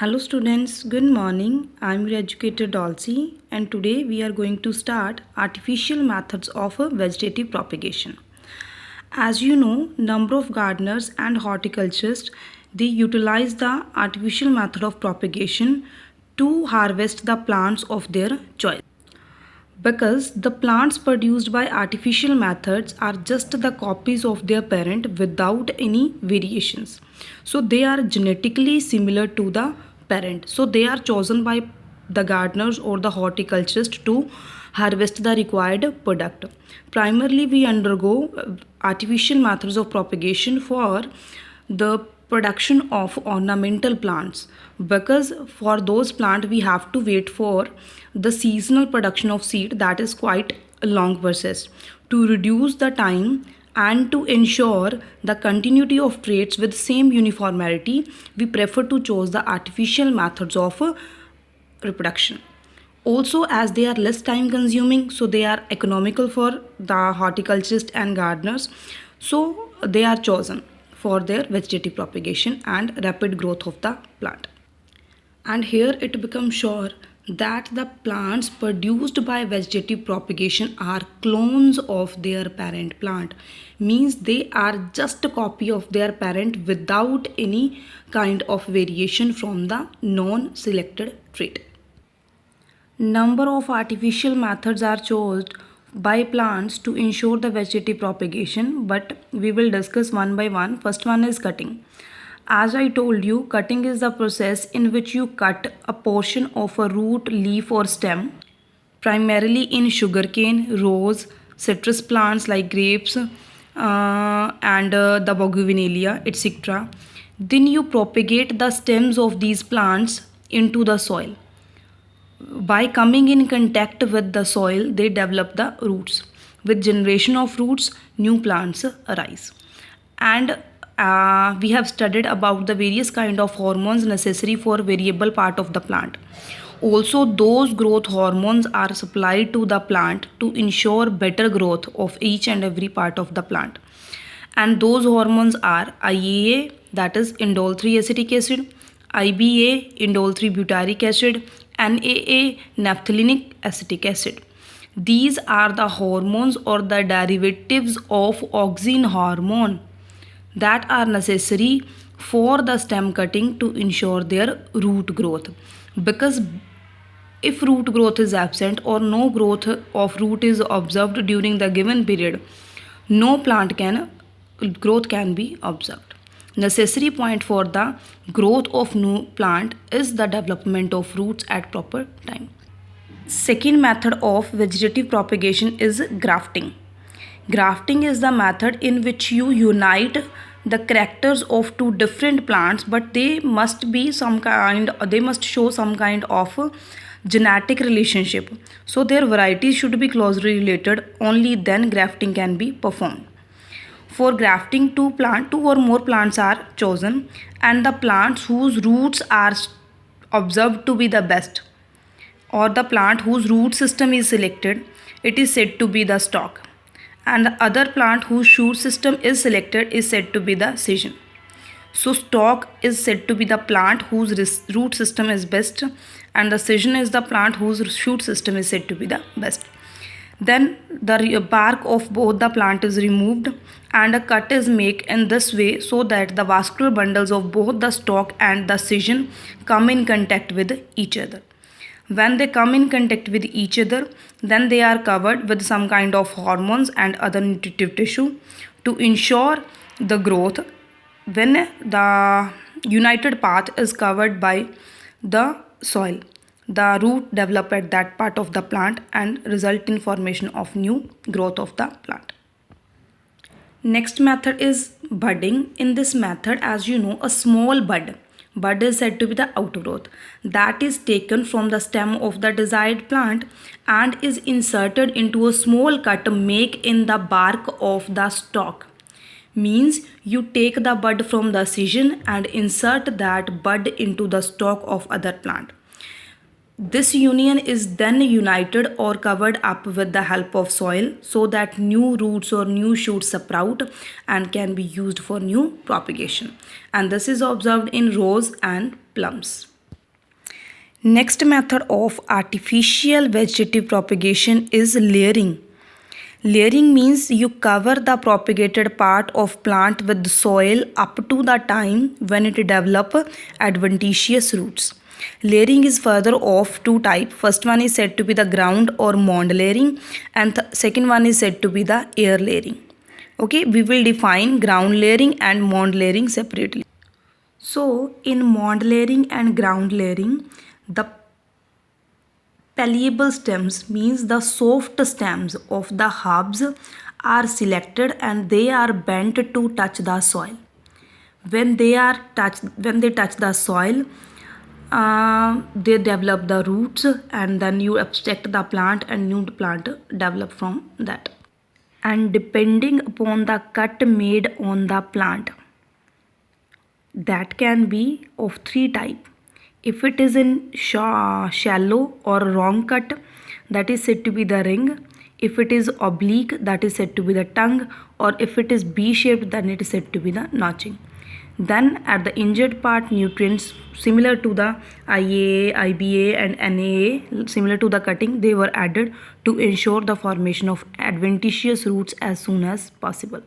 Hello students, good morning. I'm your educator Dolce and today we are going to start artificial methods of vegetative propagation. As you know, number of gardeners and horticulturists they utilize the artificial method of propagation to harvest the plants of their choice. Because the plants produced by artificial methods are just the copies of their parent without any variations. So they are genetically similar to the parent. So they are chosen by the gardeners or the horticulturist to harvest the required product. Primarily we undergo artificial methods of propagation for the production of ornamental plants, because for those plants we have to wait for the seasonal production of seed, that is quite a long process. To reduce the time and to ensure the continuity of traits with same uniformity, we prefer to choose the artificial methods of reproduction. Also, as they are less time consuming, so they are economical for the horticulturists and gardeners, so they are chosen for their vegetative propagation and rapid growth of the plant. And here it becomes sure that the plants produced by vegetative propagation are clones of their parent plant, means they are just a copy of their parent without any kind of variation from the non selected trait. Number of artificial methods are chosen by plants to ensure the vegetative propagation, but we will discuss one by one. First one is cutting. As I told you, cutting is the process in which you cut a portion of a root, leaf or stem, primarily in sugarcane, rose, citrus plants like grapes and the bougainvillea, etc. Then you propagate the stems of these plants into the soil. By coming in contact with the soil, they develop the roots. With generation of roots, new plants arise. And we have studied about the various kind of hormones necessary for variable part of the plant. Also, those growth hormones are supplied to the plant to ensure better growth of each and every part of the plant. And those hormones are IAA, that is indole 3 acetic acid, IBA, indole 3 butyric acid, NAA, naphthalenic acetic acid. These are the hormones or the derivatives of auxin hormone that are necessary for the stem cutting to ensure their root growth. Because if root growth is absent or no growth of root is observed during the given period, no growth can be observed. Necessary point for the growth of new plant is the development of roots at proper time. Second method of vegetative propagation is grafting. Grafting is the method in which you unite the characters of two different plants, but they must show some kind of genetic relationship. So their varieties should be closely related, only then grafting can be performed. For grafting, two or more plants are chosen, and the plants whose roots are observed to be the best, or the plant whose root system is selected, it is said to be the stock, and the other plant whose shoot system is selected is said to be the scion. So stock is said to be the plant whose root system is best, and the scion is the plant whose shoot system is said to be the best. Then the bark of both the plant is removed and a cut is made in this way so that the vascular bundles of both the stalk and the scion come in contact with each other. When they come in contact with each other, then they are covered with some kind of hormones and other nutritive tissue to ensure the growth. When the united path is covered by the soil, the root develop at that part of the plant and result in formation of new growth of the plant. Next method is budding. In this method, as you know, a small bud is said to be the outgrowth that is taken from the stem of the desired plant and is inserted into a small cut made in the bark of the stalk. Means you take the bud from the scion and insert that bud into the stalk of other plant. This union is then united or covered up with the help of soil so that new roots or new shoots sprout and can be used for new propagation. And this is observed in rose and plums. Next method of artificial vegetative propagation is layering. Layering means you cover the propagated part of plant with soil up to the time when it develop adventitious roots. Layering is further of two types. First one is said to be the ground or mound layering, and second one is said to be the air layering. Okay, we will define ground layering and mound layering separately. So in mound layering and ground layering, the palleable stems means the soft stems of the herbs are selected and they are bent to touch the soil. When they touch the soil, they develop the roots, and then you abstract the plant and new plant develop from that. And depending upon the cut made on the plant, that can be of three type. If it is in shallow or wrong cut, that is said to be the ring. If it is oblique, that is said to be the tongue, or if it is B-shaped, then it is said to be the notching. Then at the injured part, nutrients similar to the IAA, IBA and NAA, similar to the cutting, they were added to ensure the formation of adventitious roots as soon as possible.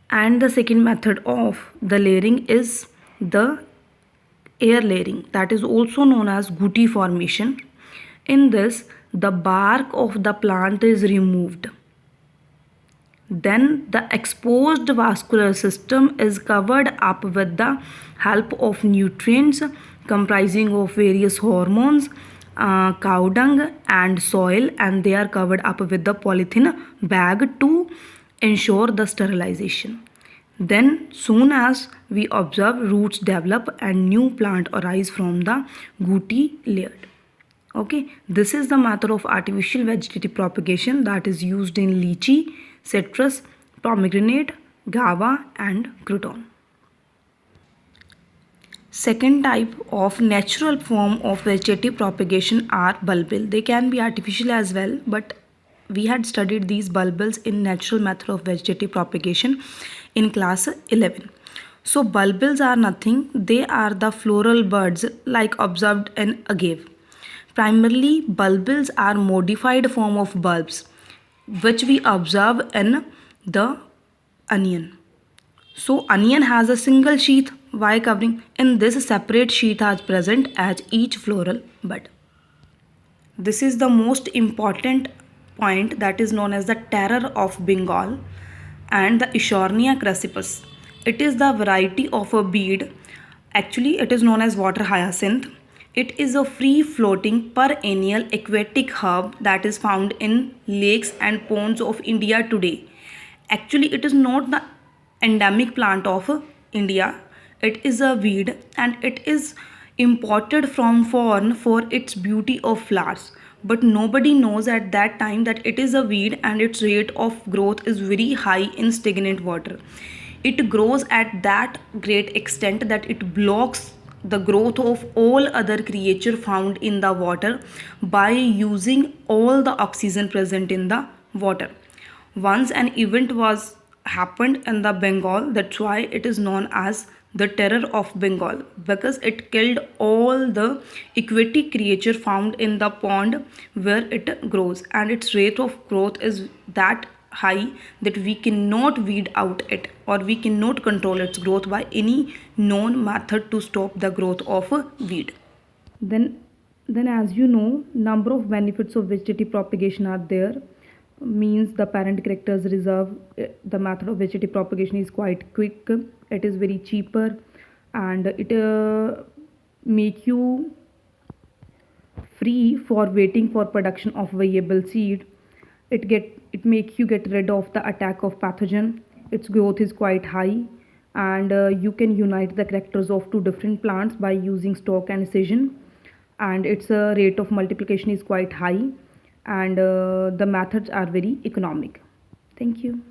And the second method of the layering is the air layering, that is also known as gutti formation. In this, the bark of the plant is removed. Then the exposed vascular system is covered up with the help of nutrients comprising of various hormones, cow dung and soil, and they are covered up with the polythene bag to ensure the sterilization. Then soon as we observe, roots develop and new plant arise from the gutti layered. Okay, this is the method of artificial vegetative propagation that is used in lychee, citrus, pomegranate, guava and crouton. Second type of natural form of vegetative propagation are bulbil. They can be artificial as well, but we had studied these bulbils in natural method of vegetative propagation in class 11. So bulbils are nothing, they are the floral buds like observed in agave. Primarily, bulbils are modified form of bulbs which we observe in the onion. So onion has a single sheath. Why covering? In this, separate sheath is present as each floral bud. This is the most important point, that is known as the terror of Bengal and the Eschornia crassipus. It is the variety of a bead. Actually, it is known as water hyacinth. It is a free floating perennial aquatic herb that is found in lakes and ponds of India today. Actually, it is not the endemic plant of India. It is a weed and it is imported from foreign for its beauty of flowers. But nobody knows at that time that it is a weed and its rate of growth is very high in stagnant water. It grows at that great extent that it blocks the growth of all other creature found in the water by using all the oxygen present in the water. Once an event was happened in the Bengal, that's why it is known as the terror of Bengal, because it killed all the aquatic creature found in the pond where it grows, and its rate of growth is that high that we cannot weed out it, or we cannot control its growth by any known method to stop the growth of a weed. Then as you know, number of benefits of vegetative propagation are there. Means the parent characters reserve. The method of vegetative propagation is quite quick, it is very cheaper, and it make you free for waiting for production of viable seed. It make you get rid of the attack of pathogen. Its growth is quite high, and you can unite the characters of two different plants by using stalk and scission, and its rate of multiplication is quite high, and the methods are very economic. Thank you.